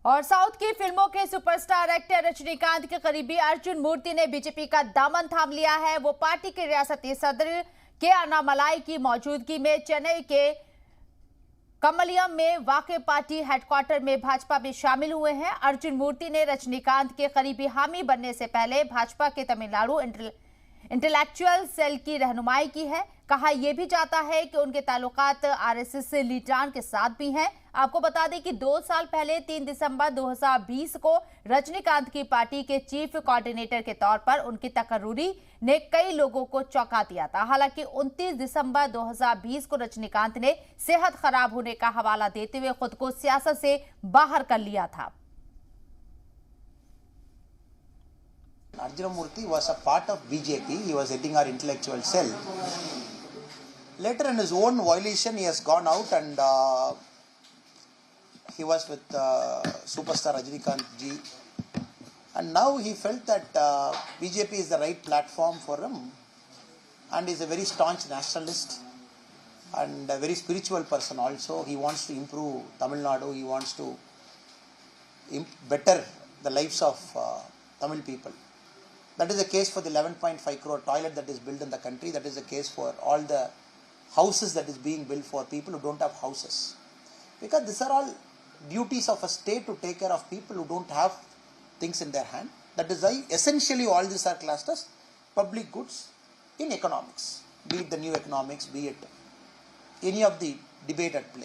और साउथ की फिल्मों के सुपरस्टार एक्टर रजनीकांत के करीबी अर्जुन मूर्ति ने बीजेपी का दामन थाम लिया है। वो पार्टी के रियासती सदर के अन्नामलाई की मौजूदगी में चेन्नई के कमलियम में वाकई पार्टी हेडक्वार्टर में भाजपा में शामिल हुए हैं। अर्जुन मूर्ति ने रजनीकांत के करीबी हामी बनने से पहले भाजपा के तमिलनाडु इंटेलेक्चुअल सेल की रहनुमाई की है। कहा यह भी जाता है कि उनके ताल्लुकात आरएसएस से लीडरान के साथ भी हैं। आपको बता दें कि 2 साल पहले 3 दिसंबर 2020 को रजनीकांत की पार्टी के चीफ कोऑर्डिनेटर के तौर पर उनकी तकर्रुरी ने कई लोगों को चौंका दिया था। हालांकि 29 दिसंबर 2020 को रजनीकांत ने सेहत खराब होने का हवाला देते हुए खुद को सियासत से बाहर कर लिया था। Arjuna Murthy was a part of BJP. He was heading our intellectual cell. Later, in his own violation, he has gone out and he was with superstar Rajinikanth ji. And now he felt that BJP is the right platform for him. And he is a very staunch nationalist and a very spiritual person also. He wants to improve Tamil Nadu. He wants to better the lives of Tamil people. That is the case for the 11.5 crore toilet that is built in the country. That is the case for all the houses that is being built for people who don't have houses. Because these are all duties of a state to take care of people who don't have things in their hand. That is why essentially all these are classed as public goods in economics. Be it the new economics, be it any of the debate at play.